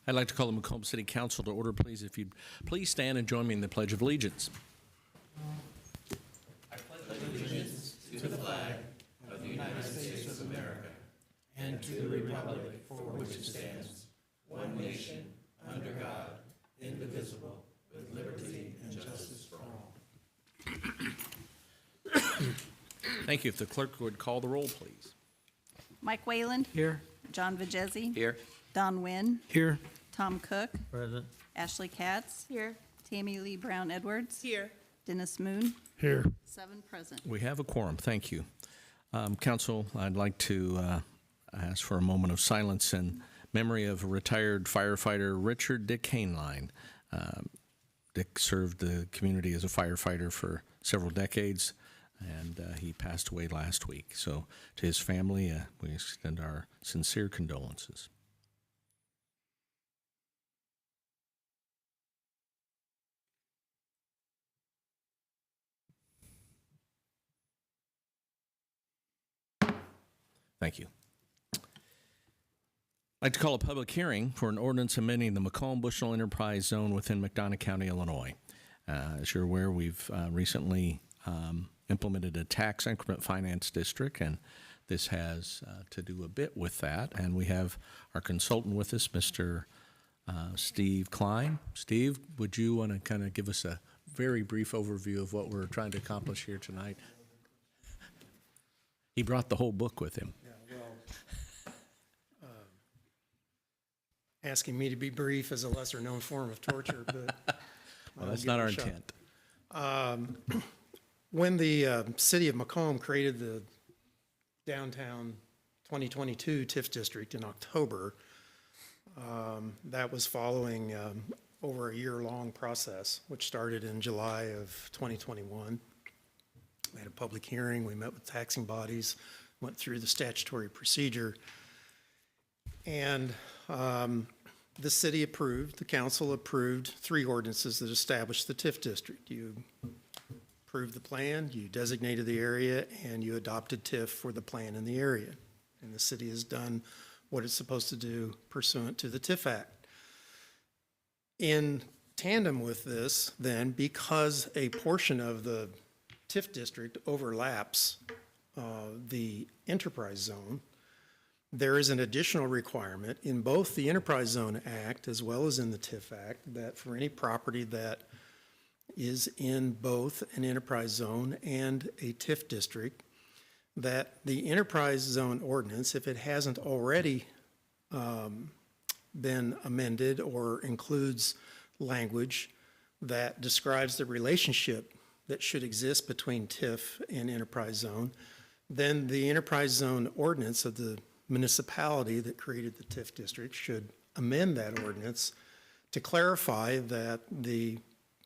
I'd like to call the Macomb City Council to order, please. If you'd please stand and join me in the Pledge of Allegiance. I pledge allegiance to the flag of the United States of America and to the republic for which it stands, one nation, under God, indivisible, with liberty and justice for all. Thank you. If the clerk would call the roll, please. Mike Wayland. Here. John Vajezi. Here. Don Wynn. Here. Tom Cook. Present. Ashley Katz. Here. Tammy Lee Brown Edwards. Here. Dennis Moon. Here. 7 present. We have a quorum. Thank you. Council, I'd like to ask for a moment of silence in memory of retired firefighter Richard Dick Hainline. Dick served the community as a firefighter for several decades, and he passed away last week. So to his family, we extend our sincere condolences. Thank you. I'd like to call a public hearing for an ordinance amending the Macomb Bushnell Enterprise Zone within McDonough County, Illinois. As you're aware, we've recently implemented a tax increment finance district, and this has to do a bit with that. And we have our consultant with us, Mr. Steve Klein. Steve, would you want to kind of give us a very brief overview of what we're trying to accomplish here tonight? He brought the whole book with him. Asking me to be brief is a lesser-known form of torture, but Well, that's not our intent. When the city of Macomb created the downtown 2022 TIF district in October, that was following over a year-long process, which started in July of 2021. We had a public hearing, we met with taxing bodies, went through the statutory procedure, and the city approved, the council approved 3 ordinances that established the TIF district. You approved the plan, you designated the area, and you adopted TIF for the plan in the area. And the city has done what it's supposed to do pursuant to the TIF Act. In tandem with this, then, because a portion of the TIF district overlaps the enterprise zone, there is an additional requirement in both the Enterprise Zone Act as well as in the TIF Act that for any property that is in both an enterprise zone and a TIF district, that the enterprise zone ordinance, if it hasn't already been amended or includes language that describes the relationship that should exist between TIF and enterprise zone, then the enterprise zone ordinance of the municipality that created the TIF district should amend that ordinance to clarify that the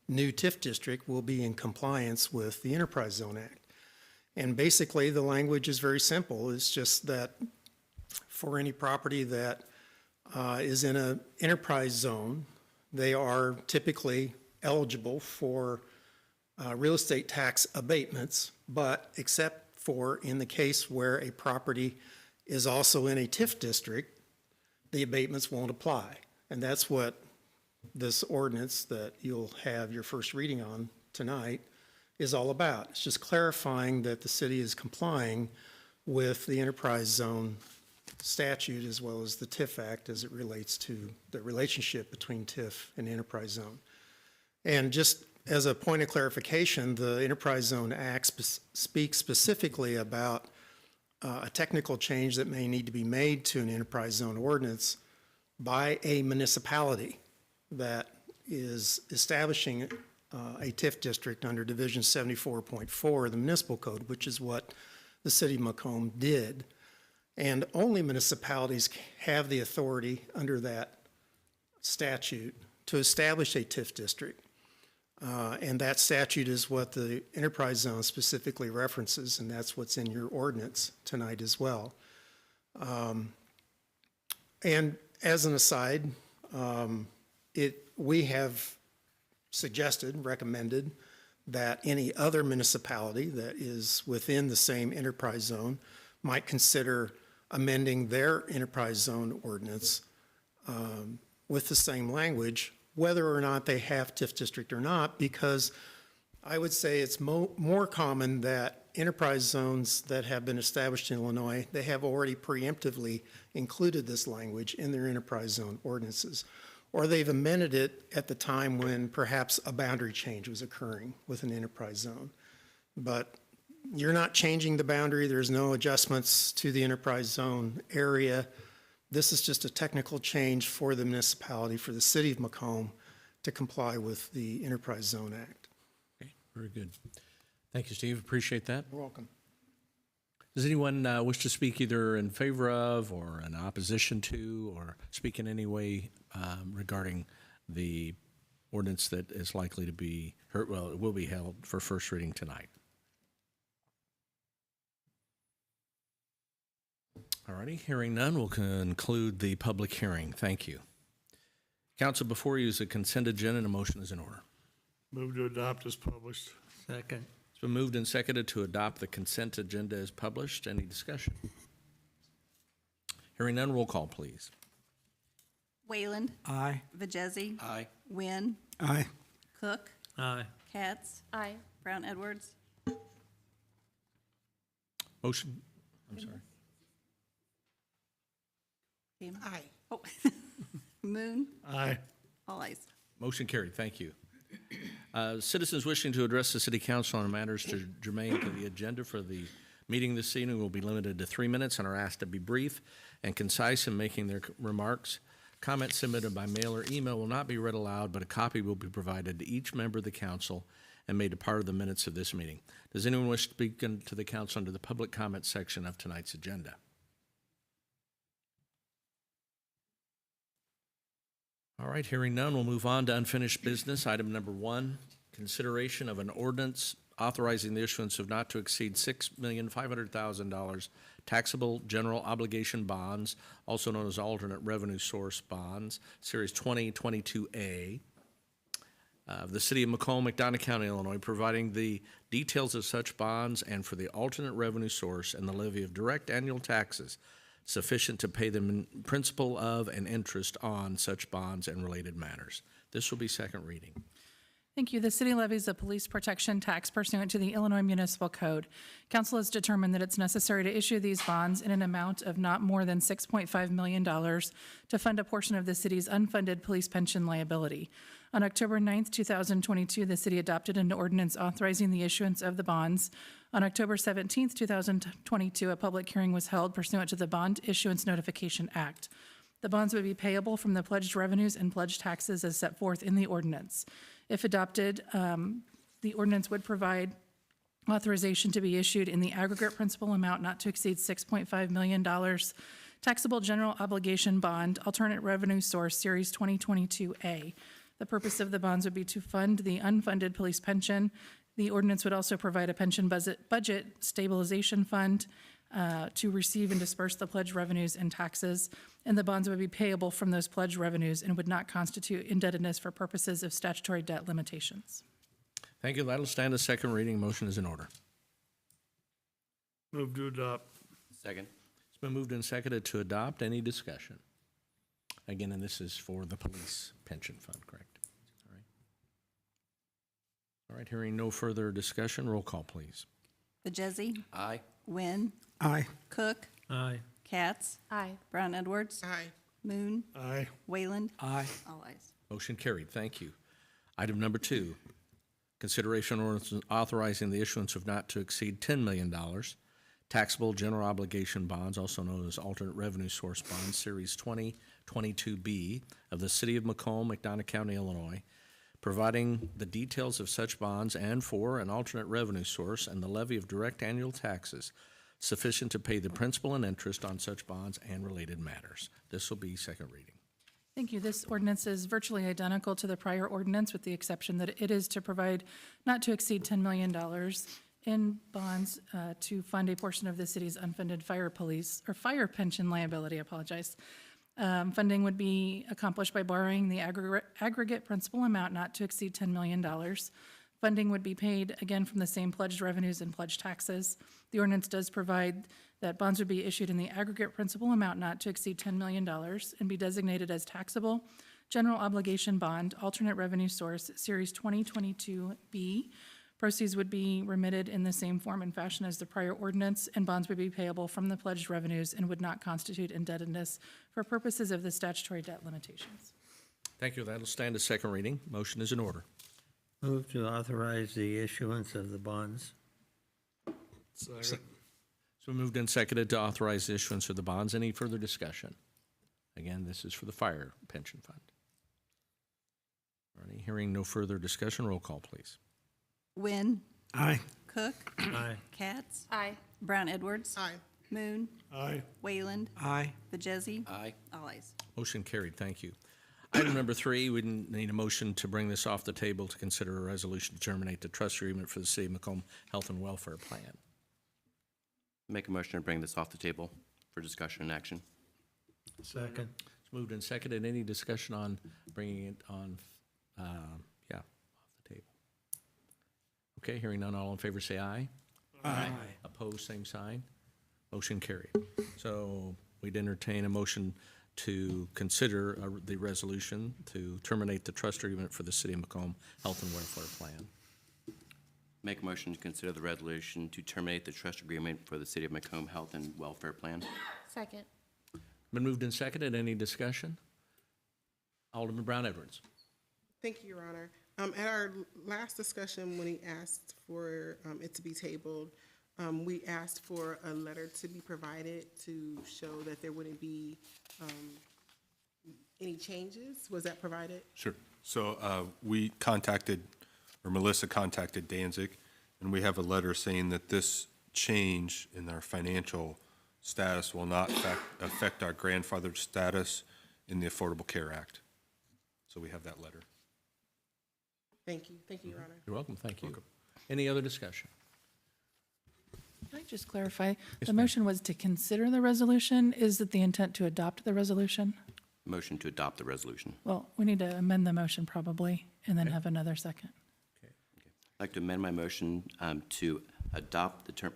new TIF district will be in compliance with the Enterprise Zone Act. And basically, the language is very simple. It's just that for any property that is in an enterprise zone, they are typically eligible for real estate tax abatements, but except for in the case where a property is also in a TIF district, the abatements won't apply. And that's what this ordinance that you'll have your first reading on tonight is all about. It's just clarifying that the city is complying with the enterprise zone statute as well as the TIF Act as it relates to the relationship between TIF and enterprise zone. And just as a point of clarification, the Enterprise Zone Act speaks specifically about a technical change that may need to be made to an enterprise zone ordinance by a municipality that is establishing a TIF district under Division 74.4 of the Municipal Code, which is what the city of Macomb did. And only municipalities have the authority under that statute to establish a TIF district. And that statute is what the enterprise zone specifically references, and that's what's in your ordinance tonight as well. And as an aside, we have suggested, recommended, that any other municipality that is within the same enterprise zone might consider amending their enterprise zone ordinance with the same language, whether or not they have TIF district or not, because I would say it's more common that enterprise zones that have been established in Illinois, they have already preemptively included this language in their enterprise zone ordinances, or they've amended it at the time when perhaps a boundary change was occurring with an enterprise zone. But you're not changing the boundary. There's no adjustments to the enterprise zone area. This is just a technical change for the municipality, for the city of Macomb, to comply with the Enterprise Zone Act. Okay, very good. Thank you, Steve. Appreciate that. You're welcome. Does anyone wish to speak either in favor of or in opposition to or speak in any way regarding the ordinance that is likely to be heard, well, it will be held for first reading tonight? All righty, hearing none, we'll conclude the public hearing. Thank you. Council, before you is a consent agenda and a motion is in order. Move to adopt as published. Second. It's been moved and seconded to adopt the consent agenda as published. Any discussion? Hearing none, roll call, please. Wayland. Aye. Vajezi. Aye. Wynn. Aye. Cook. Aye. Katz. Aye. Brown Edwards. Motion, I'm sorry. Aye. Oh. Moon. Aye. All ayes. Motion carried. Thank you. Citizens wishing to address the city council on matters germane to the agenda for the meeting this evening will be limited to 3 minutes and are asked to be brief and concise in making their remarks. Comments submitted by mail or email will not be read aloud, but a copy will be provided to each member of the council and made a part of the minutes of this meeting. Does anyone wish to speak to the council under the public comment section of tonight's agenda? All right, hearing none, we'll move on to unfinished business. Item number 1, consideration of an ordinance authorizing the issuance of not to exceed $6,500,000 taxable general obligation bonds, also known as alternate revenue source bonds, Series 2022A, of the City of Macomb, McDonough County, Illinois, providing the details of such bonds and for the alternate revenue source and the levy of direct annual taxes sufficient to pay the principal of and interest on such bonds and related matters. This will be second reading. Thank you. The city levies a police protection tax pursuant to the Illinois Municipal Code. Council has determined that it's necessary to issue these bonds in an amount of not more than $6.5 million to fund a portion of the city's unfunded police pension liability. On October 9th, 2022, the city adopted an ordinance authorizing the issuance of the bonds. On October 17th, 2022, a public hearing was held pursuant to the Bond Issuance Notification Act. The bonds would be payable from the pledged revenues and pledged taxes as set forth in the ordinance. If adopted, the ordinance would provide authorization to be issued in the aggregate principal amount not to exceed $6.5 million, taxable general obligation bond, alternate revenue source, Series 2022A. The purpose of the bonds would be to fund the unfunded police pension. The ordinance would also provide a pension budget stabilization fund to receive and disperse the pledged revenues and taxes, and the bonds would be payable from those pledged revenues and would not constitute indebtedness for purposes of statutory debt limitations. Thank you. That'll stand as second reading. Motion is in order. Move to adopt. Second. It's been moved and seconded to adopt. Any discussion? Again, and this is for the police pension fund, correct? All right. All right, hearing no further discussion, roll call, please. Vajezi. Aye. Wynn. Aye. Cook. Aye. Katz. Aye. Brown Edwards. Aye. Moon. Aye. Wayland. Aye. All ayes. Motion carried. Thank you. Item number 2, consideration ordinance authorizing the issuance of not to exceed $10 million taxable general obligation bonds, also known as alternate revenue source bonds, Series 2022B of the City of Macomb, McDonough County, Illinois, providing the details of such bonds and for an alternate revenue source and the levy of direct annual taxes sufficient to pay the principal and interest on such bonds and related matters. This will be second reading. Thank you. This ordinance is virtually identical to the prior ordinance with the exception that it is to provide not to exceed $10 million in bonds to fund a portion of the city's unfunded fire pension liability, funding would be accomplished by borrowing the aggregate principal amount not to exceed $10 million. Funding would be paid, again, from the same pledged revenues and pledged taxes. The ordinance does provide that bonds would be issued in the aggregate principal amount not to exceed $10 million and be designated as taxable General Obligation Bond, Alternate Revenue Source, Series 2022B. Proceeds would be remitted in the same form and fashion as the prior ordinance, and bonds would be payable from the pledged revenues and would not constitute indebtedness for purposes of the statutory debt limitations. Thank you. That'll stand as second reading. Motion is in order. Move to authorize the issuance of the bonds. Second. So moved and seconded to authorize the issuance of the bonds. Any further discussion? Again, this is for the fire pension fund. All right, hearing no further discussion, roll call, please. Wynn, Aye. Cook, Aye. Katz, Aye. Brown Edwards. Aye. Moon, Aye. Wayland, Aye. Bajesi. Aye. All ayes. Motion carried. Thank you. Item number 3, we need a motion to bring this off the table to consider a resolution to terminate the trust agreement for the City of Macomb Health and Welfare Plan. Make a motion to bring this off the table for discussion and action. Second. It's moved and seconded. Any discussion on bringing it on, off the table? Okay, hearing none, all in favor say aye. Aye. Opposed, same sign. Motion carried. So we'd entertain a motion to consider the resolution to terminate the trust agreement for the City of Macomb Health and Welfare Plan. Make a motion to consider the resolution to terminate the trust agreement for the City of Macomb Health and Welfare Plan. Second. Been moved and seconded. Any discussion? Alderman Brown Edwards. Thank you, Your Honor. At our last discussion, when he asked for it to be tabled, we asked for a letter to be provided to show that there wouldn't be any changes. Was that provided? Sure. So we contacted, or Melissa contacted Danzig, and we have a letter saying that this change in our financial status will not affect our grandfathered status in the Affordable Care Act. So we have that letter. Thank you. Thank you, Your Honor. You're welcome. Thank you. Any other discussion? Can I just clarify? The motion was to consider the resolution. Is it the intent to adopt the resolution? Motion to adopt the resolution. Well, we need to amend the motion probably, and then have another second. I'd like to amend my motion to adopt the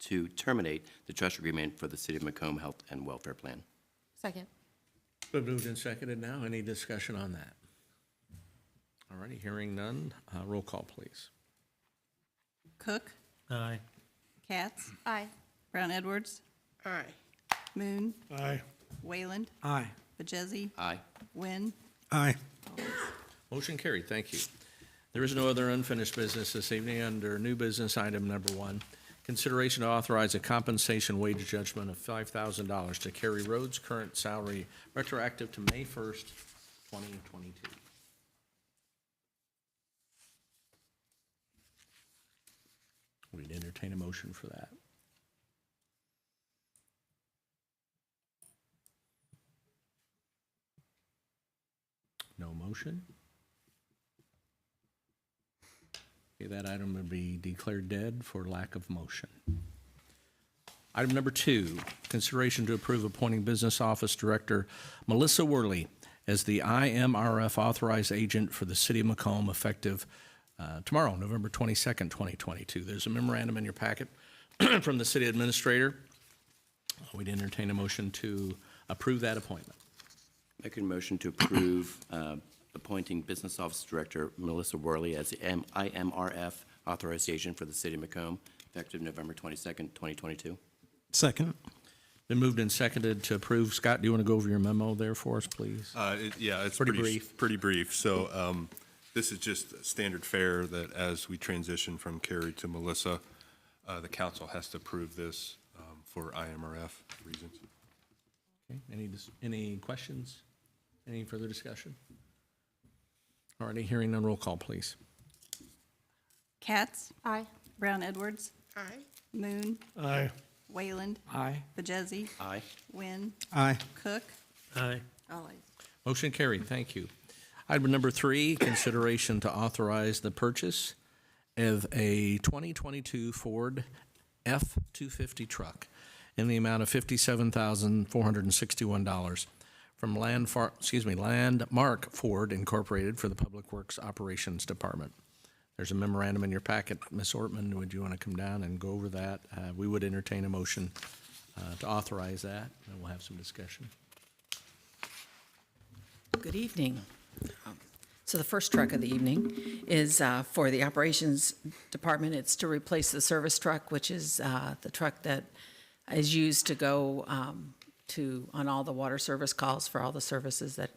to terminate the trust agreement for the City of Macomb Health and Welfare Plan. Second. Been moved and seconded now. Any discussion on that? All righty, hearing none, roll call, please. Cook, Aye. Katz, Aye. Brown Edwards, Aye. Moon, Aye. Wayland, Aye. Bajesi, Aye. Wynn. Aye. Motion carried. Thank you. There is no other unfinished business this evening. Under new business item number 1, consideration to authorize a compensation wage adjustment of $5,000 to Carrie Rhodes' current salary retroactive to May 1st, 2022. We'd entertain a motion for that. No motion? Okay, that item would be declared dead for lack of motion. Item number 2, consideration to approve appointing Business Office Director Melissa Worley as the IMRF authorized agent for the City of Macomb effective tomorrow, November 22nd, 2022. There's a memorandum in your packet from the City Administrator. We'd entertain a motion to approve that appointment. Make a motion to approve appointing Business Office Director Melissa Worley as the IMRF authorized agent for the City of Macomb effective November 22nd, 2022. Second. Been moved and seconded to approve. Scott, do you want to go over your memo there for us, please? Yeah, it's Pretty brief. Pretty brief. So this is just standard fare that as we transition from Carrie to Melissa, the council has to approve this for IMRF reasons. Okay, any questions? Any further discussion? All righty, hearing none, roll call, please. Katz, Aye. Brown Edwards, Aye. Moon, Aye. Wayland, Aye. Bajesi, Aye. Wynn, Aye. Cook. Aye. All ayes. Motion carried, thank you. Item number 3, consideration to authorize the purchase of a 2022 Ford F-250 truck in the amount of $57,461 from Landmark Ford Incorporated for the Public Works Operations Department. There's a memorandum in your packet. Ms. Ortman, would you want to come down and go over that? We would entertain a motion to authorize that, and we'll have some discussion. Good evening. So the first truck of the evening is for the Operations Department. It's to replace the service truck, which is the truck that is used to go on all the water service calls for all the services that,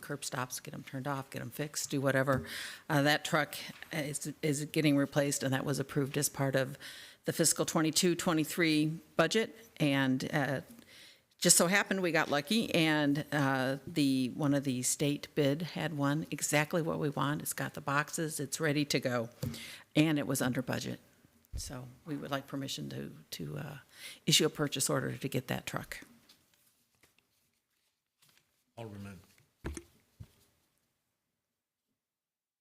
curb stops, get them turned off, get them fixed, do whatever. That truck is getting replaced, and that was approved as part of the fiscal 22-23 budget. And just so happened we got lucky, and one of the state bid had one exactly what we want. It's got the boxes, it's ready to go, and it was under budget. So we would like permission to issue a purchase order to get that truck. Alderman.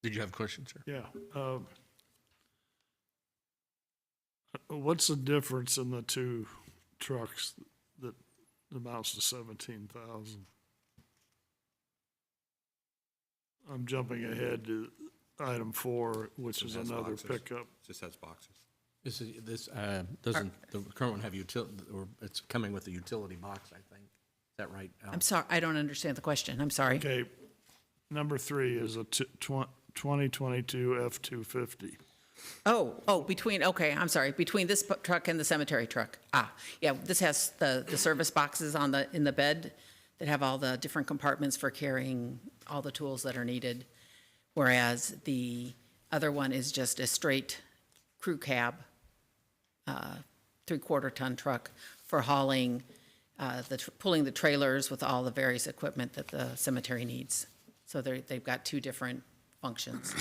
Did you have questions, sir? Yeah. What's the difference in the two trucks that amounts to 17,000? I'm jumping ahead to item 4, which is Has another boxes. pickup. Just has boxes. Doesn't the current one have or it's coming with a utility box, I think. Is that right, Al? I'm sorry, I don't understand the question. I'm sorry. Okay, number 3 is a 2022 F-250. Okay, I'm sorry, between this truck and the cemetery truck. Yeah, this has the service boxes in the bed that have all the different compartments for carrying all the tools that are needed, whereas the other one is just a straight crew cab, 3/4 ton truck for hauling, pulling the trailers with all the various equipment that the cemetery needs. So they've got two different functions.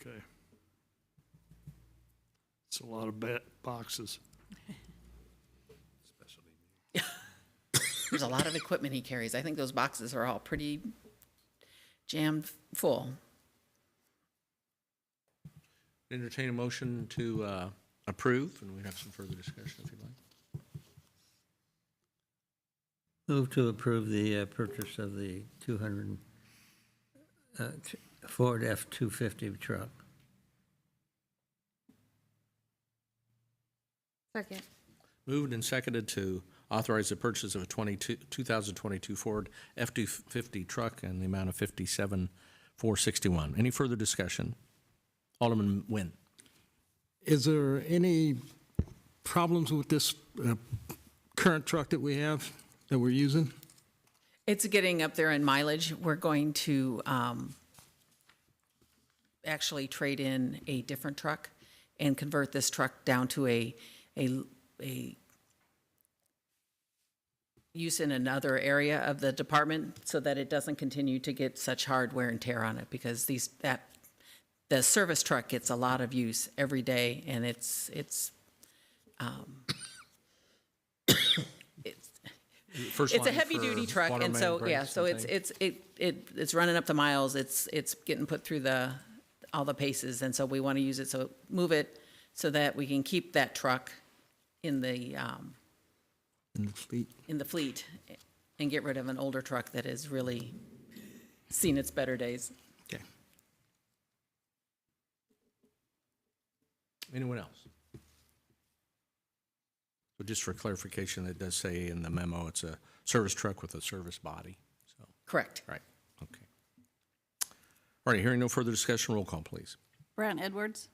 Okay. It's a lot of boxes. There's a lot of equipment he carries. I think those boxes are all pretty jammed full. Entertain a motion to approve, and we'd have some further discussion if you'd like. Move to approve the purchase of the Ford F-250 truck. Second. Moved and seconded to authorize the purchase of a 2022 Ford F-250 truck in the amount of $57,461. Any further discussion? Alderman Nguyen. Is there any problems with this current truck that we have, that we're using? It's getting up there in mileage. We're going to actually trade in a different truck and convert this truck down to a use in another area of the department so that it doesn't continue to get such hard wear and tear on it, because the service truck gets a lot of use every day, and it's a heavy duty truck, and so it's running up the miles. It's getting put through all the paces, and so we want to use it. So move it so that we can keep that truck in the fleet and get rid of an older truck that has really seen its better days. Okay. Anyone else? So just for clarification, it does say in the memo it's a service truck with a service body. So Correct. right. Okay. All right. Hearing no further discussion, roll call, please. Brown Edwards.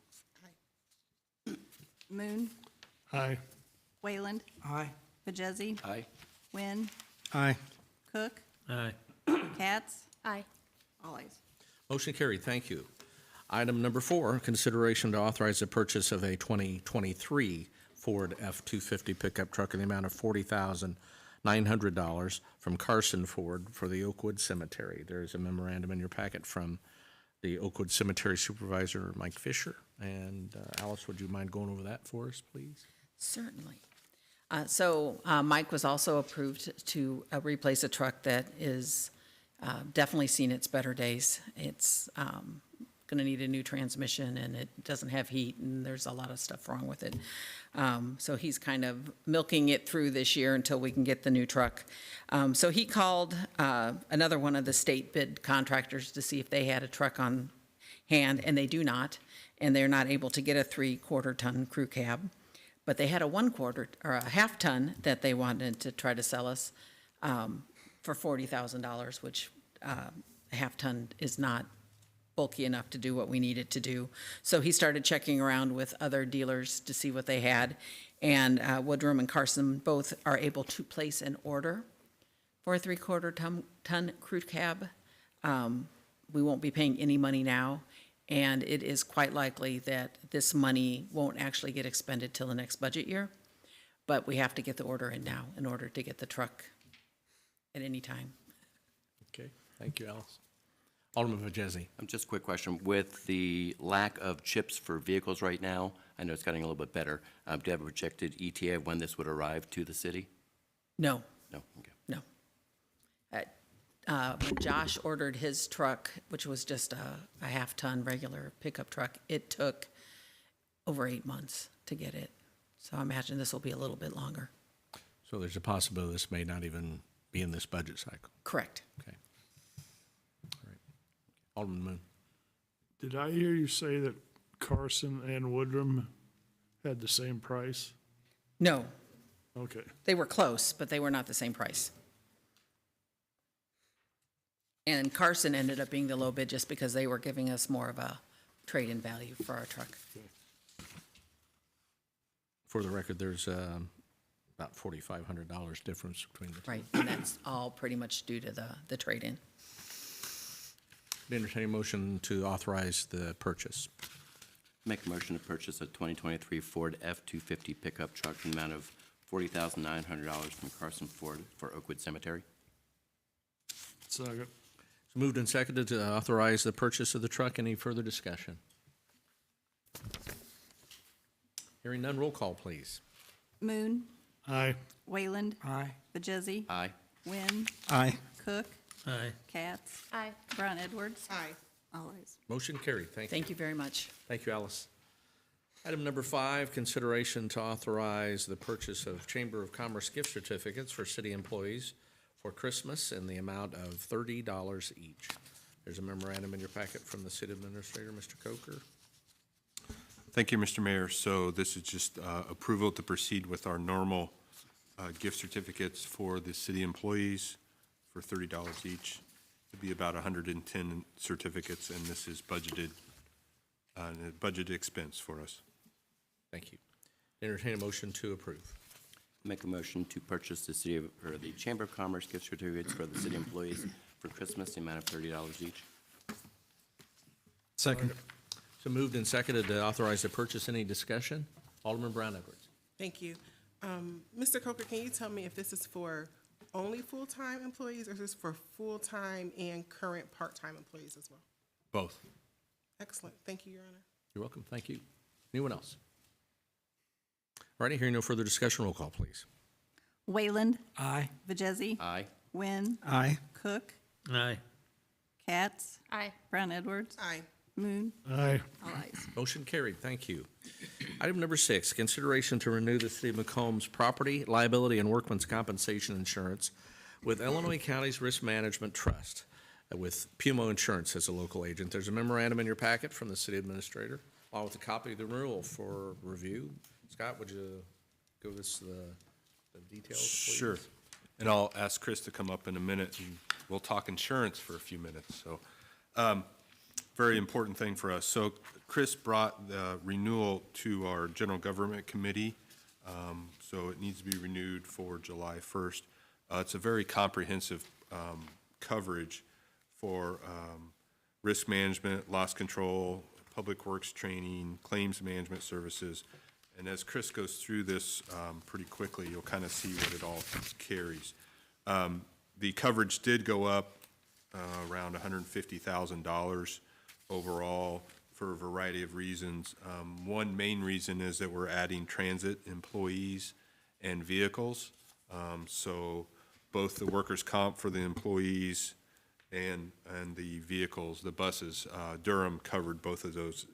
Aye. Moon. Aye. Wayland. Aye. Majesi. Aye. Wynn. Aye. Cook. Aye. Katz. Aye. All ayes. Motion carried. Thank you. Item number 4, consideration to authorize the purchase of a 2023 Ford F-250 pickup truck in the amount of $40,900 from Carson Ford for the Oakwood Cemetery. There's a memorandum in your packet from the Oakwood Cemetery Supervisor, Mike Fisher. And Alice, would you mind going over that for us, please? Certainly. So Mike was also approved to replace a truck that is definitely seen its better days. It's going to need a new transmission, and it doesn't have heat, and there's a lot of stuff wrong with it. So he's kind of milking it through this year until we can get the new truck. So he called another one of the state bid contractors to see if they had a truck on hand, and they do not, and they're not able to get a 3/4 ton crew cab. But they had a 1/4 or a half ton that they wanted to try to sell us. for $40,000, which a half-ton is not bulky enough to do what we need it to do. So he started checking around with other dealers to see what they had. And Woodrum and Carson both are able to place an order for a 3/4 ton crew cab. We won't be paying any money now, and it is quite likely that this money won't actually get expended till the next budget year. But we have to get the order in now in order to get the truck at any time. Okay, thank you, Alice. Alderman Vajezi. Just a quick question. With the lack of chips for vehicles right now, I know it's getting a little bit better. Do you have a projected ETA of when this would arrive to the city? No, No? Okay. no. When Josh ordered his truck, which was just a half-ton regular pickup truck, it took over 8 months to get it. So I imagine this will be a little bit longer. So there's a possibility this may not even be in this budget cycle. Correct. Okay. All right. Alderman Moon. Did I hear you say that Carson and Woodrum had the same price? No, Okay. they were close, but they were not the same price. And Carson ended up being the low bid just because they were giving us more of a trade-in value for our truck. For the record, there's about $4,500 difference between the two. Right, and that's all pretty much due to the trade-in. Entertain a motion to authorize the purchase. Make a motion to purchase a 2023 Ford F-250 pickup truck in the amount of $40,900 from Carson Ford for Oakwood Cemetery. Second. It's moved and seconded to authorize the purchase of the truck. Any further discussion? Hearing none, roll call, please. Moon, Aye. Wayland. Aye. Vajezi. Aye. Wynn, Aye. Cook, Aye. Katz, Aye. Brown Edwards. Aye. All ayes. Motion carried. Thank you. Thank you very much. Thank you, Alice. Item number 5, consideration to authorize the purchase of Chamber of Commerce gift certificates for city employees for Christmas in the amount of $30 each. There's a memorandum in your packet from the city administrator, Mr. Coker. Thank you, Mr. Mayor. So this is just approval to proceed with our normal gift certificates for the city employees for $30 each. It'd be about 110 certificates, and this is budgeted, a budgeted expense for us. Thank you. Entertain a motion to approve. Make a motion to purchase the Chamber of Commerce gift certificates for the city employees for Christmas, the amount of $30 each. Second. So moved and seconded to authorize the purchase. Any discussion? Alderman Brown Edwards. Thank you. Mr. Coker, can you tell me if this is for only full-time employees or is this for full-time and current part-time employees as well? Both. Excellent. Thank you, Your Honor. You're welcome. Thank you. Anyone else? All righty, hearing no further discussion, roll call, please. Wayland, Aye. Vajezi. Aye. Wynn, Aye. Cook, Aye. Katz, Aye. Brown Edwards. Aye. Moon, Aye. all ayes. Motion carried. Thank you. Item number 6, consideration to renew the City of Macomb's property, liability, and workman's compensation insurance with Illinois County's Risk Management Trust with Pumo Insurance as a local agent. There's a memorandum in your packet from the city administrator, along with a copy of the renewal for review. Scott, would you give us the details, please? Sure. And I'll ask Chris to come up in a minute, and we'll talk insurance for a few minutes. So, very important thing for us. So Chris brought the renewal to our General Government Committee, so it needs to be renewed for July 1st. It's a very comprehensive coverage for risk management, loss control, public works training, claims management services. And as Chris goes through this pretty quickly, you'll kind of see what it all carries. The coverage did go up around $150,000 overall for a variety of reasons. One main reason is that we're adding transit employees and vehicles. So both the workers' comp for the employees and the vehicles, the buses, Durham covered both of those,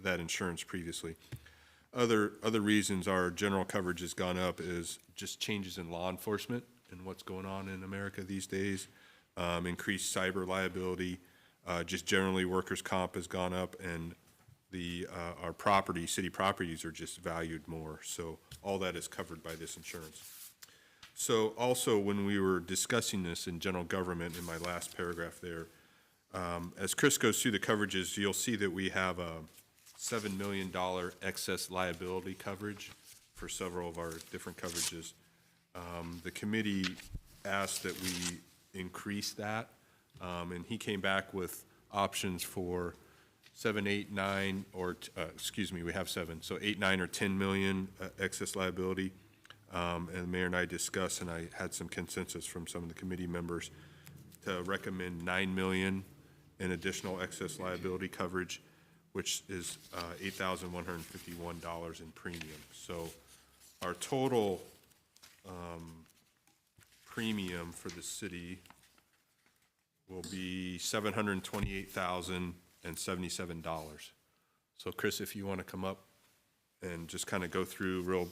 that insurance previously. Other reasons our general coverage has gone up is just changes in law enforcement and what's going on in America these days, increased cyber liability, just generally workers' comp has gone up, and our city properties are just valued more. So all that is covered by this insurance. So also, when we were discussing this in general government, in my last paragraph there, as Chris goes through the coverages, you'll see that we have a $7 million excess liability coverage for several of our different coverages. The committee asked that we increase that, and he came back with options for 7, 8, 9, or, we have 7, so 8, 9, or 10 million excess liability. And the mayor and I discussed, and I had some consensus from some of the committee members to recommend 9 million in additional excess liability coverage, which is $8,151 in premium. So our total premium for the city will be $728,077. So Chris, if you want to come up and just kind of go through real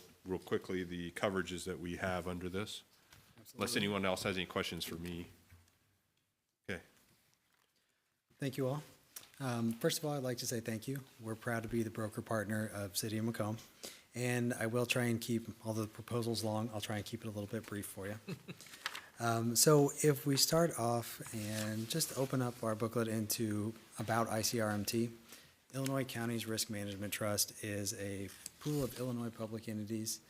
quickly the coverages that we have under this, unless anyone else has any questions for me. Okay. Thank you all. First of all, I'd like to say thank you. We're proud to be the broker partner of City of Macomb. And I will try and keep all the proposals long. I'll try and keep it a little bit brief for you. So if we start off and just open up our booklet into about ICRMT, Illinois Counties Risk Management Trust is a pool of Illinois public entities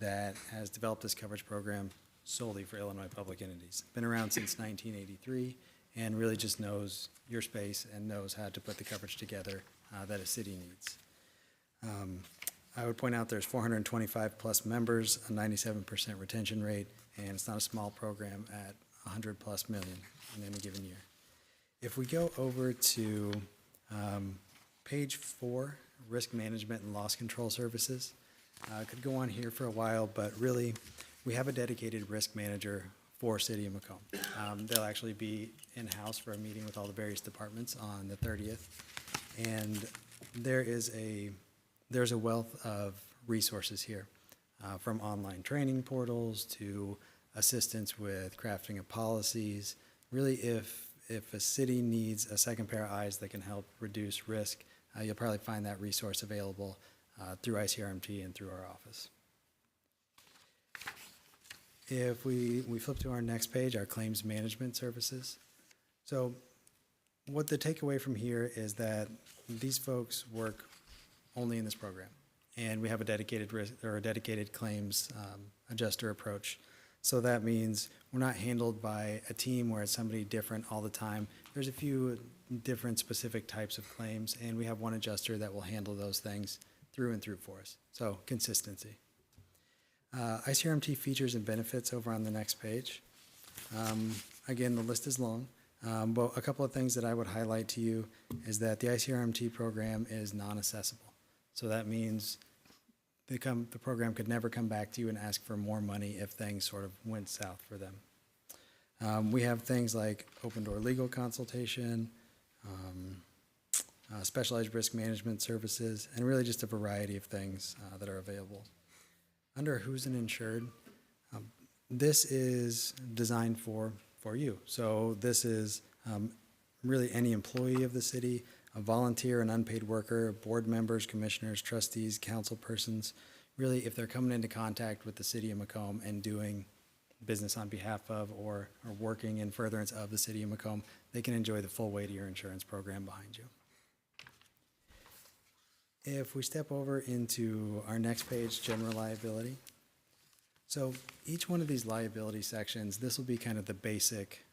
that has developed this coverage program solely for Illinois public entities. Been around since 1983 and really just knows your space and knows how to put the coverage together that a city needs. I would point out there's 425 plus members, a 97% retention rate, and it's not a small program at 100 plus million in any given year. If we go over to page 4, risk management and loss control services, I could go on here for a while, but really we have a dedicated risk manager for City of Macomb. They'll actually be in-house for a meeting with all the various departments on the 30th, and there's a wealth of resources here, from online training portals to assistance with crafting of policies. Really, if a city needs a second pair of eyes that can help reduce risk, you'll probably find that resource available through ICRMT and through our office. If we flip to our next page, our claims management services. So what the takeaway from here is that these folks work only in this program, and we have a dedicated risk or a dedicated claims adjuster approach. So that means we're not handled by a team where it's somebody different all the time. There's a few different specific types of claims, and we have one adjuster that will handle those things through and through for us. So consistency. ICRMT features and benefits over on the next page. Again, the list is long, but a couple of things that I would highlight to you is that the ICRMT program is non-assessable. So that means the program could never come back to you and ask for more money if things sort of went south for them. We have things like open door legal consultation, specialized risk management services, and really just a variety of things that are available. Under who's an insured, this is designed for you. So this is really any employee of the city, a volunteer, an unpaid worker, board members, commissioners, trustees, council persons. Really, if they're coming into contact with the City of Macomb and doing business on behalf of or working in furtherance of the City of Macomb, they can enjoy the full weight of your insurance program behind you. If we step over into our next page, general liability. So each one of these liability sections, this will be kind of the basic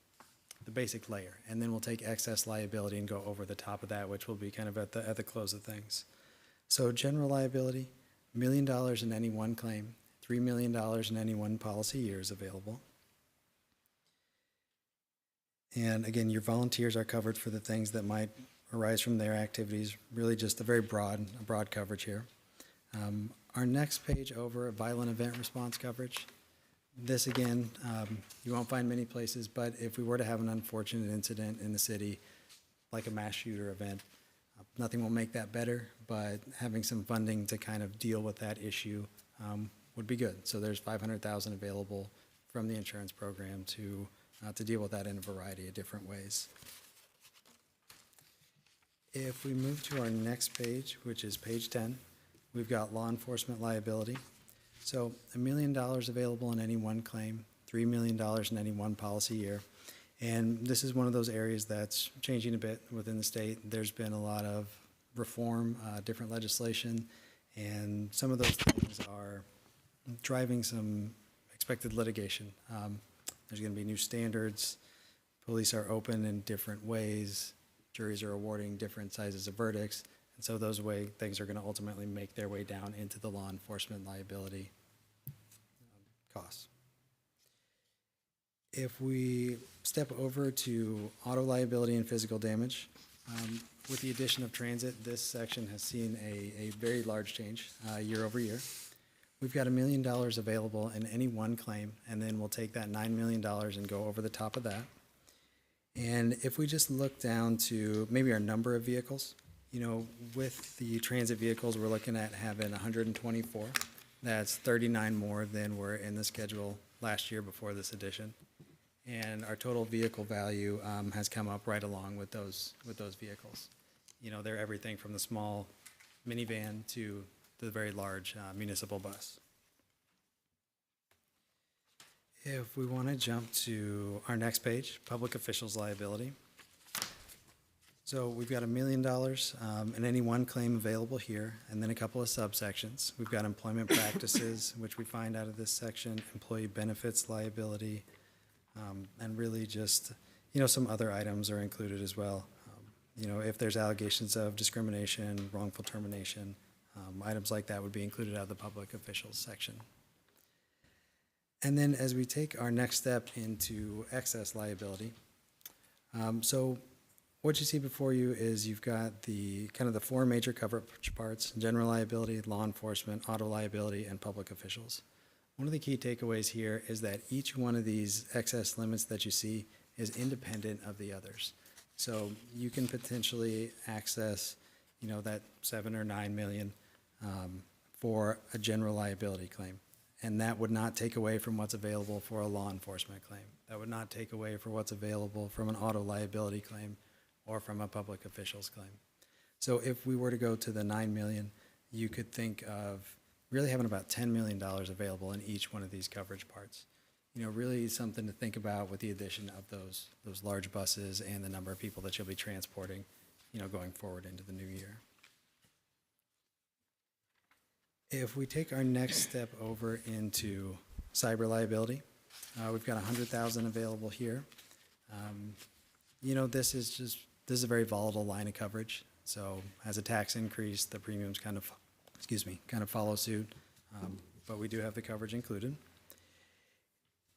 layer, and then we'll take excess liability and go over the top of that, which will be kind of at the close of things. So general liability, $1 million in any one claim, $3 million in any one policy year is available. And again, your volunteers are covered for the things that might arise from their activities, really just a very broad coverage here. Our next page over, violent event response coverage. This again, you won't find many places, but if we were to have an unfortunate incident in the city, like a mass shooter event, nothing will make that better, but having some funding to kind of deal with that issue would be good. So there's $500,000 available from the insurance program to deal with that in a variety of different ways. If we move to our next page, which is page 10, we've got law enforcement liability. So $1 million available in any one claim, $3 million in any one policy year. And this is one of those areas that's changing a bit within the state. There's been a lot of reform, different legislation, and some of those things are driving some expected litigation. There's going to be new standards. Police are open in different ways. Juries are awarding different sizes of verdicts. And so those way things are going to ultimately make their way down into the law enforcement liability costs. If we step over to auto liability and physical damage, with the addition of transit, this section has seen a very large change year over year. We've got $1 million available in any one claim, and then we'll take that $9 million and go over the top of that. And if we just look down to maybe our number of vehicles, you know, with the transit vehicles, we're looking at having 124. That's 39 more than were in the schedule last year before this addition. And our total vehicle value has come up right along with those vehicles. You know, they're everything from the small minivan to the very large municipal bus. If we want to jump to our next page, public officials liability. So we've got $1 million in any one claim available here, and then a couple of subsections. We've got employment practices, which we find out of this section, employee benefits liability, and really just, you know, some other items are included as well. You know, if there's allegations of discrimination, wrongful termination, items like that would be included out of the public officials section. And then as we take our next step into excess liability, so what you see before you is you've got the kind of the four major coverage parts: general liability, law enforcement, auto liability, and public officials. One of the key takeaways here is that each one of these excess limits that you see is independent of the others. So you can potentially access, you know, that 7 or 9 million for a general liability claim. And that would not take away from what's available for a law enforcement claim. That would not take away from what's available from an auto liability claim or from a public officials claim. So if we were to go to the 9 million, you could think of really having about $10 million available in each one of these coverage parts. You know, really something to think about with the addition of those large buses and the number of people that you'll be transporting, you know, going forward into the new year. If we take our next step over into cyber liability, we've got 100,000 available here. You know, this is a very volatile line of coverage. So as a tax increase, the premiums kind of follow suit, but we do have the coverage included.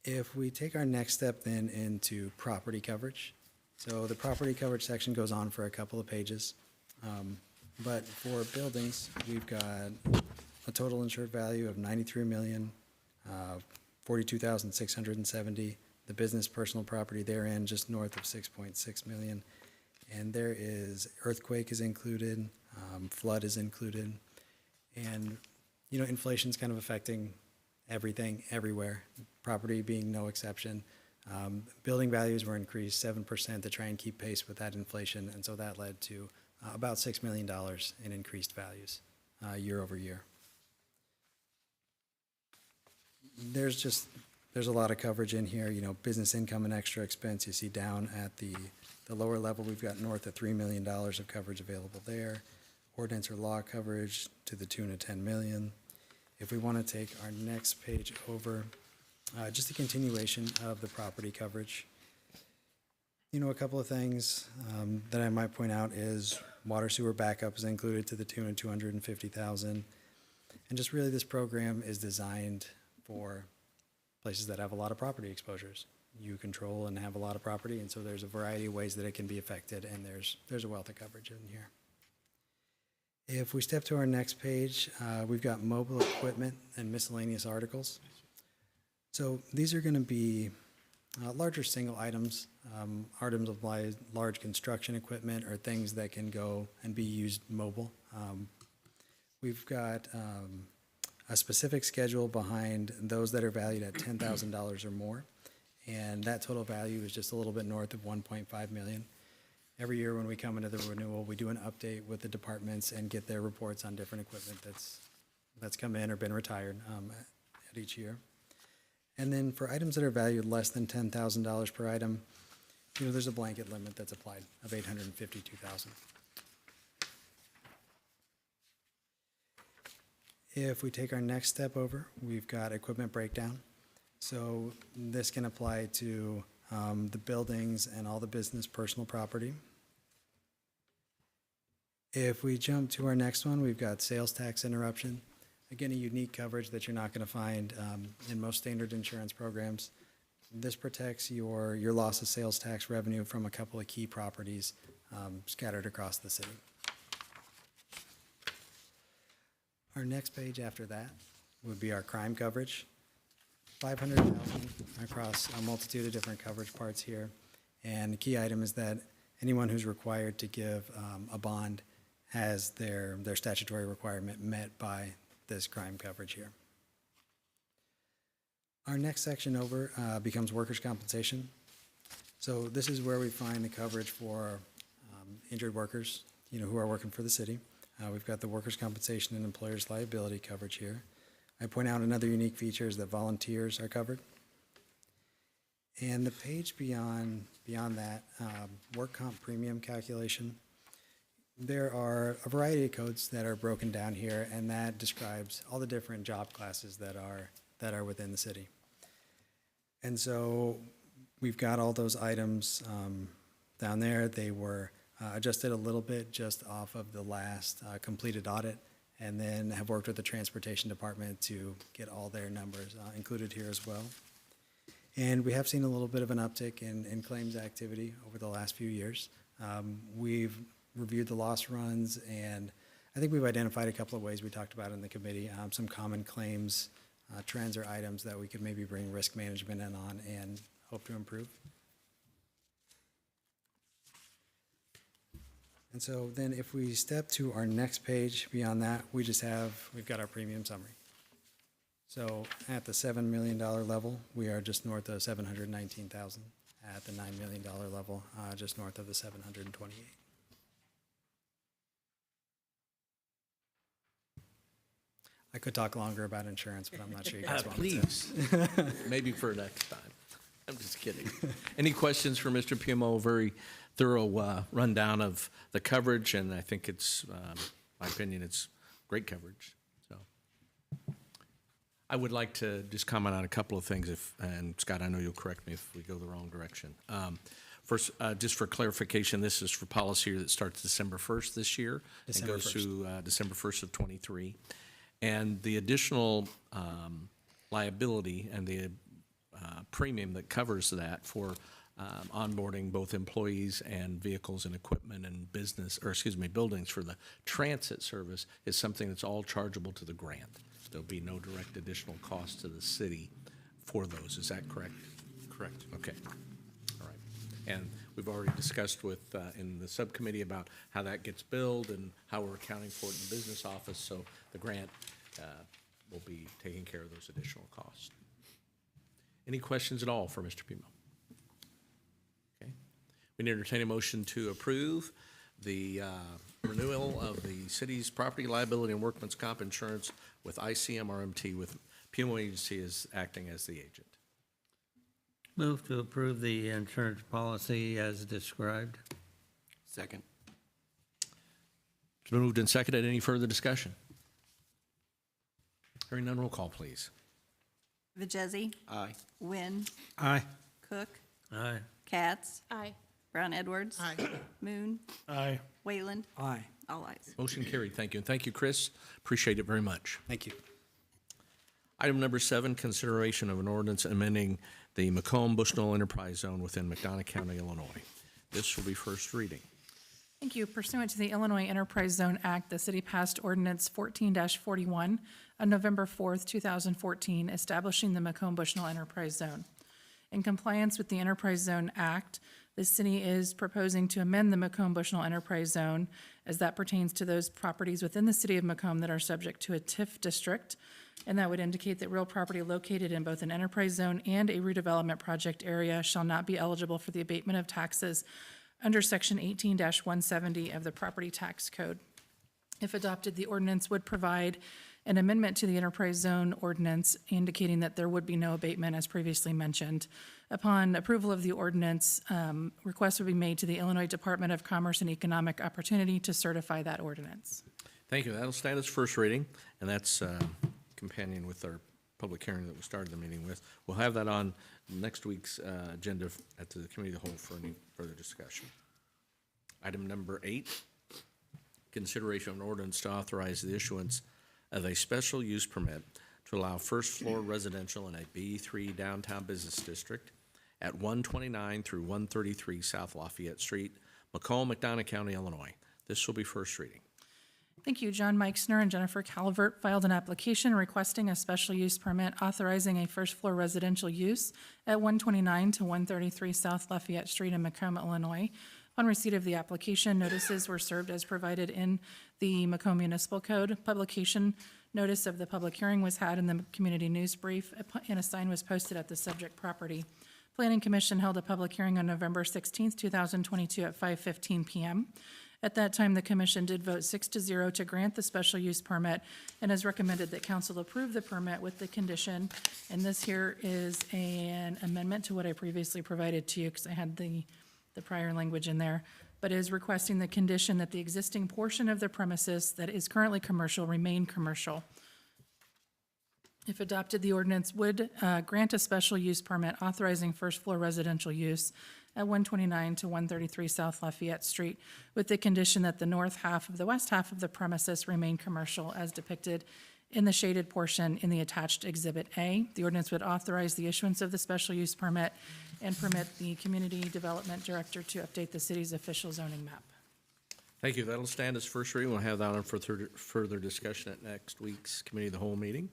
If we take our next step then into property coverage, so the property coverage section goes on for a couple of pages, but for buildings, we've got a total insured value of $93 million, 42,670. The business personal property therein just north of 6.6 million. And there is earthquake is included, flood is included. And, you know, inflation's kind of affecting everything, everywhere, property being no exception. Building values were increased 7% to try and keep pace with that inflation. And so that led to about $6 million in increased values year over year. There's a lot of coverage in here, you know, business income and extra expense. You see down at the lower level, we've got north of $3 million of coverage available there. Ordinance or law coverage to the tune of $10 million. If we want to take our next page over, just a continuation of the property coverage. You know, a couple of things that I might point out is water sewer backup is included to the tune of $250,000. And just really this program is designed for places that have a lot of property exposures. You control and have a lot of property, and so there's a variety of ways that it can be affected, and there's a wealth of coverage in here. If we step to our next page, we've got mobile equipment and miscellaneous articles. So these are going to be larger single items, items of large construction equipment or things that can go and be used mobile. We've got a specific schedule behind those that are valued at $10,000 or more, and that total value is just a little bit north of $1.5 million. Every year when we come into the renewal, we do an update with the departments and get their reports on different equipment that's come in or been retired at each year. And then for items that are valued less than $10,000 per item, there's a blanket limit that's applied of $852,000. If we take our next step over, we've got equipment breakdown. So this can apply to the buildings and all the business personal property. If we jump to our next one, we've got sales tax interruption. Again, a unique coverage that you're not going to find in most standard insurance programs. This protects your loss of sales tax revenue from a couple of key properties scattered across the city. Our next page after that would be our crime coverage. $500,000 across a multitude of different coverage parts here. And the key item is that anyone who's required to give a bond has their statutory requirement met by this crime coverage here. Our next section over becomes workers' compensation. So this is where we find the coverage for injured workers, who are working for the city. We've got the workers' compensation and employers' liability coverage here. I point out another unique feature is that volunteers are covered. And the page beyond that, work comp premium calculation, there are a variety of codes that are broken down here, and that describes all the different job classes that are within the city. And so we've got all those items down there. They were adjusted a little bit just off of the last completed audit, and then have worked with the transportation department to get all their numbers included here as well. And we have seen a little bit of an uptick in claims activity over the last few years. We've reviewed the loss runs, and I think we've identified a couple of ways we talked about in the committee, some common claims, trends or items that we could maybe bring risk management in on and hope to improve. And so then if we step to our next page beyond that, we've got our premium summary. So at the $7 million level, we are just north of $719,000. At the $9 million level, just north of the $728,000. I could talk longer about insurance, but I'm not sure you guys want me to. Please, maybe for next time. I'm just kidding. Any questions for Mr. Pimo? Very thorough rundown of the coverage, and I think it's, my opinion, it's great coverage. So I would like to just comment on a couple of things, and Scott, I know you'll correct me if we go the wrong direction. First, just for clarification, this is for policy year that starts December 1st this year and goes through December 1st of '23. And the additional liability and the premium that covers that for onboarding both employees and vehicles and equipment and buildings for the transit service is something that's all chargeable to the grant. There'll be no direct additional cost to the city for those. Is that correct? Correct. Okay. All right. And we've already discussed with in the subcommittee about how that gets billed and how we're accounting for it in the business office. So the grant will be taking care of those additional costs. Any questions at all for Mr. Pimo? Okay. We entertain a motion to approve the renewal of the city's property liability and workman's comp insurance with ICMRMT, with Pimo Agency as acting as the agent. Move to approve the insurance policy as described. Second. It's been moved and seconded. Any further discussion? Hearing none, roll call, please. Vajezzi, Aye. Wynn, Aye. Cook, Aye. Katz, Aye. Brown Edwards. Aye. Moon, Aye. Wayland, Aye. all ayes. Motion carried. Thank you. And thank you, Chris. Appreciate it very much. Thank you. Item number 7, consideration of an ordinance amending the Macomb Bushnell Enterprise Zone within McDonough County, Illinois. This will be first reading. Thank you. Pursuant to the Illinois Enterprise Zone Act, the city passed ordinance 14-41 on November 4th, 2014, establishing the Macomb Bushnell Enterprise Zone. In compliance with the Enterprise Zone Act, the city is proposing to amend the Macomb Bushnell Enterprise Zone as that pertains to those properties within the city of Macomb that are subject to a TIF district, and that would indicate that real property located in both an enterprise zone and a redevelopment project area shall not be eligible for the abatement of taxes under Section 18-170 of the Property Tax Code. If adopted, the ordinance would provide an amendment to the enterprise zone ordinance indicating that there would be no abatement as previously mentioned. Upon approval of the ordinance, request would be made to the Illinois Department of Commerce and Economic Opportunity to certify that ordinance. Thank you. That'll stand as first reading, and that's companion with our public hearing that we started the meeting with. We'll have that on next week's agenda at the committee of the whole for any further discussion. Item number 8, consideration of an ordinance to authorize the issuance of a special use permit to allow first floor residential in a B3 downtown business district at 129 through 133 South Lafayette Street, Macomb, McDonough County, Illinois. This will be first reading. Thank you. John Meixner and Jennifer Calvert filed an application requesting a special use permit authorizing a first-floor residential use at 129 to 133 South Lafayette Street in Macomb, Illinois. Upon receipt of the application, notices were served as provided in the Macomb Municipal Code. Publication notice of the public hearing was had in the community news brief, and a sign was posted at the subject property. Planning Commission held a public hearing on November 16th, 2022 at 5:15 p.m. At that time, the commission did vote 6-0 to grant the special use permit and has recommended that council approve the permit with the condition. And this here is an amendment to what I previously provided to you because I had the prior language in there, but is requesting the condition that the existing portion of the premises that is currently commercial remain commercial. If adopted, the ordinance would grant a special use permit authorizing first floor residential use at 129 to 133 South Lafayette Street with the condition that the north half of the west half of the premises remain commercial as depicted in the shaded portion in the attached Exhibit A. The ordinance would authorize the issuance of the special use permit and permit the Community Development Director to update the city's official zoning map. Thank you. That'll stand as first reading. We'll have that on for further discussion at next week's committee of the whole meeting.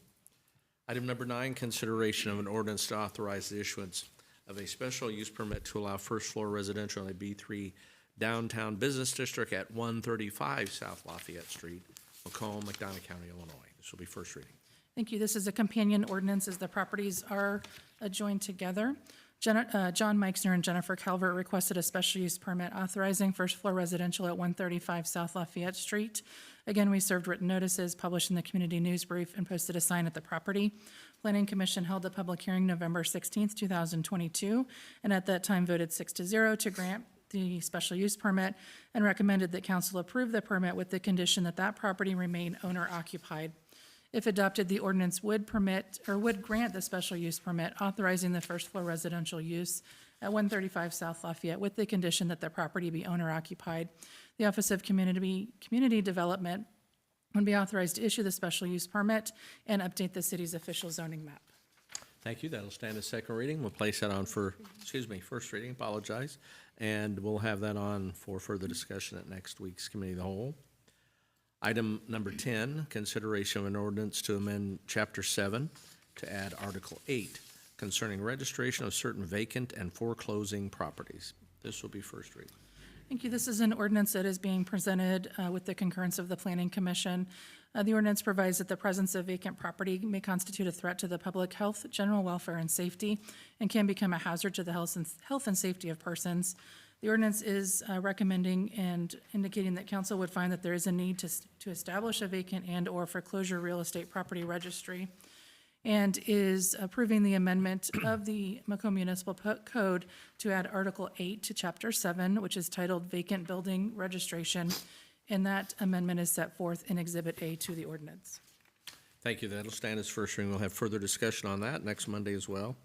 Item number 9, consideration of an ordinance to authorize the issuance of a special use permit to allow first floor residential in a B3 downtown business district at 135 South Lafayette Street, Macomb, McDonough County, Illinois. This will be first reading. Thank you. This is a companion ordinance as the properties are adjoined together. John Meixner and Jennifer Calvert requested a special use permit authorizing first floor residential at 135 South Lafayette Street. Again, we served written notices, published in the community news brief, and posted a sign at the property. Planning Commission held a public hearing November 16th, 2022, and at that time voted 6-0 to grant the special use permit and recommended that council approve the permit with the condition that that property remain owner occupied. If adopted, the ordinance would grant the special use permit authorizing the first floor residential use at 135 South Lafayette with the condition that the property be owner occupied. The Office of Community Development would be authorized to issue the special use permit and update the city's official zoning map. Thank you. That'll stand as second reading. We'll place that on for, first reading, apologize. And we'll have that on for further discussion at next week's committee of the whole. Item number 10, consideration of an ordinance to amend Chapter 7 to add Article 8 concerning registration of certain vacant and foreclosing properties. This will be first reading. Thank you. This is an ordinance that is being presented with the concurrence of the Planning Commission. The ordinance provides that the presence of vacant property may constitute a threat to the public health, general welfare, and safety, and can become a hazard to the health and safety of persons. The ordinance is recommending and indicating that council would find that there is a need to establish a vacant and/or foreclosure real estate property registry, and is approving the amendment of the Macomb Municipal Code to add Article 8 to Chapter 7, which is titled Vacant Building Registration, and that amendment is set forth in Exhibit A to the ordinance. Thank you. That'll stand as first reading. We'll have further discussion on that next Monday as well.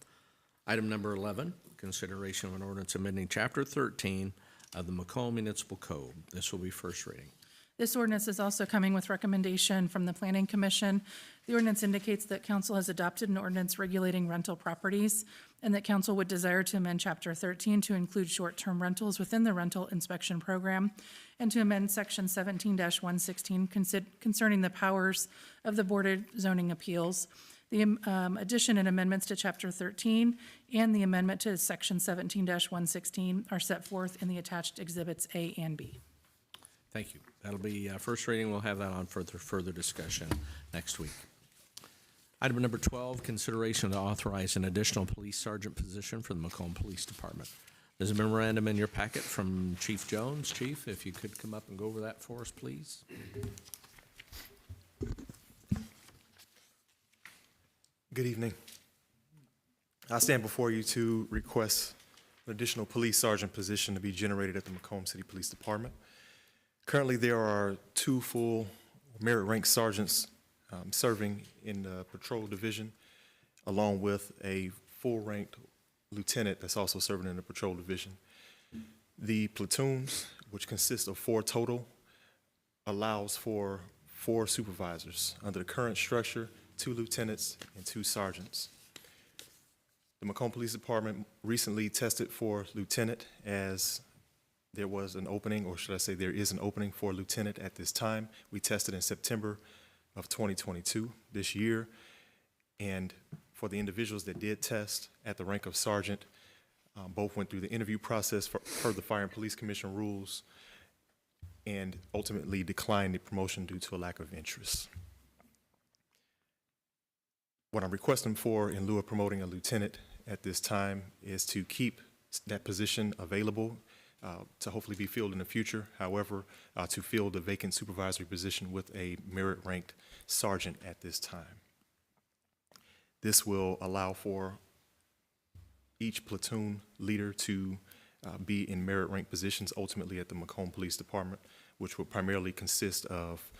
Item number 11, consideration of an ordinance amending Chapter 13 of the Macomb Municipal Code. This will be first reading. This ordinance is also coming with recommendation from the Planning Commission. The ordinance indicates that council has adopted an ordinance regulating rental properties and that council would desire to amend Chapter 13 to include short-term rentals within the rental inspection program and to amend Section 17-116 concerning the powers of the Board of Zoning Appeals. The addition and amendments to Chapter 13 and the amendment to Section 17-116 are set forth in the attached Exhibits A and B. Thank you. That'll be first reading. We'll have that on for further discussion next week. Item number 12, consideration to authorize an additional police sergeant position for the Macomb Police Department. There's a memorandum in your packet from Chief Jones. Chief, if you could come up and go over that for us, please. Good evening. I stand before you to request an additional police sergeant position to be generated at the Macomb City Police Department. Currently, there are 2 full merit rank sergeants serving in the patrol division, along with a full ranked lieutenant that's also serving in the patrol division. The platoons, which consist of 4 total, allows for 4 supervisors. Under the current structure, 2 lieutenants and 2 sergeants. The Macomb Police Department recently tested for lieutenant, as there was an opening, or should I say there is an opening for lieutenant at this time. We tested in September of 2022, this year, and for the individuals that did test at the rank of sergeant, both went through the interview process per the Fire and Police Commission rules, and ultimately declined the promotion due to a lack of interest. What I'm requesting for in lieu of promoting a lieutenant at this time is to keep that position available to hopefully be filled in the future. However, to fill the vacant supervisory position with a merit-ranked sergeant at this time. This will allow for each platoon leader to be in merit-ranked positions ultimately at the Macomb Police Department, which will primarily consist of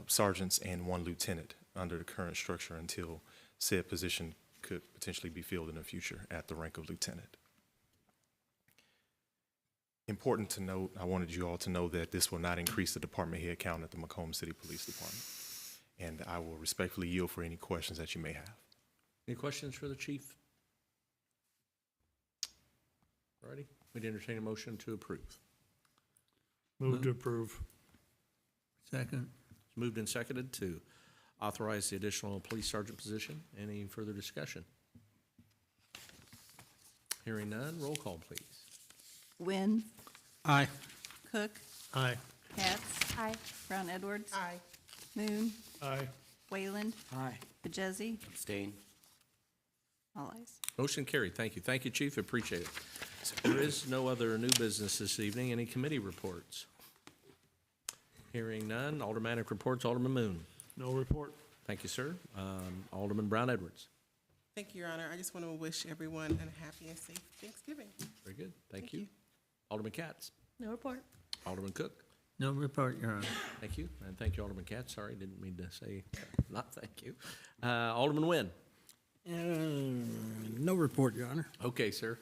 sergeants and 1 lieutenant under the current structure until said position could potentially be filled in the future at the rank of lieutenant. Important to note, I wanted you all to know that this will not increase the department head count at the Macomb City Police Department. And I will respectfully yield for any questions that you may have. Any questions for the chief? All righty, we'd entertain a motion to approve. Move to approve. Second. It's moved and seconded to authorize the additional police sergeant position. Any further discussion? Hearing none, roll call, please. Wynn, Aye. Cook, Aye. Katz. Aye. Brown Edwards. Aye. Moon, Aye. Wayland, Aye. Vajezzi, Abstain. all ayes. Motion carried. Thank you. Thank you, Chief. Appreciate it. There is no other new business this evening. Any committee reports? Hearing none. Aldermanic reports. Alderman Moon. No report. Thank you, sir. Alderman Brown Edwards. Thank you, Your Honor. I just want to wish everyone a happy and safe Thanksgiving. Very good. Thank you. Alderman Katz. No report. Alderman Cook. No report, Your Honor. Thank you. And thank you, Alderman Katz. Sorry, didn't mean to say not thank you. Alderman Wynn. No report, Your Honor. Okay, sir.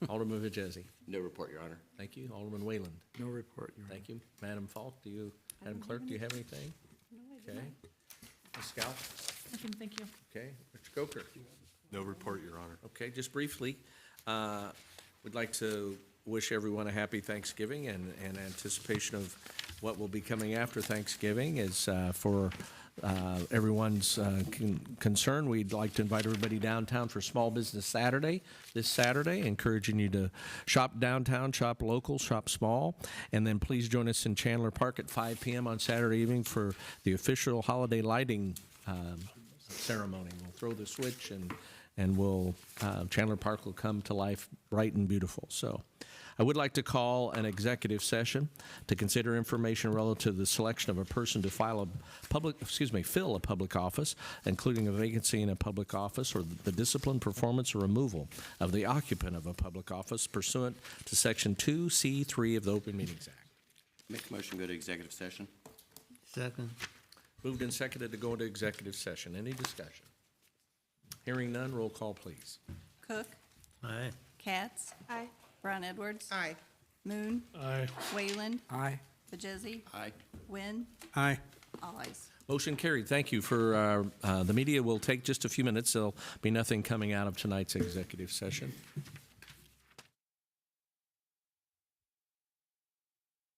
Alderman Vajezzi. No report, Your Honor. Thank you. Alderman Wayland. No report, Your Honor. Thank you. Madam Falk, Madam Clerk, do you have anything? Okay. Ms. Scout? Thank you. Okay. Mr. Coker? No report, Your Honor. Okay, just briefly, we'd like to wish everyone a happy Thanksgiving and anticipation of what will be coming after Thanksgiving is for everyone's concern. We'd like to invite everybody downtown for Small Business Saturday, this Saturday, encouraging you to shop downtown, shop local, shop small, and then please join us in Chandler Park at 5 p.m. on Saturday evening for the official holiday lighting ceremony. We'll throw the switch and we'll Chandler Park will come to life bright and beautiful. So I would like to call an executive session to consider information relative to the selection of a person to fill a public office, including a vacancy in a public office or the discipline, performance, or removal of the occupant of a public office pursuant to Section 2C3 of the Open Meetings Act. Make a motion to go to executive session. Second. Moved and seconded to go into executive session. Any discussion? Hearing none, roll call, please. Cook, Aye. Katz. Aye. Brown Edwards. Aye. Moon, Aye. Wayland, Aye. Vajezzi, Aye. Wynn, Aye. all ayes. Motion carried. Thank you. For the media, will take just a few minutes. There'll be nothing coming out of tonight's executive session.